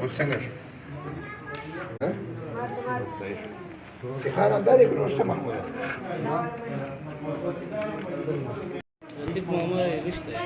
مستنقر سخارم دادی گروشت محمود عندك ماما رشته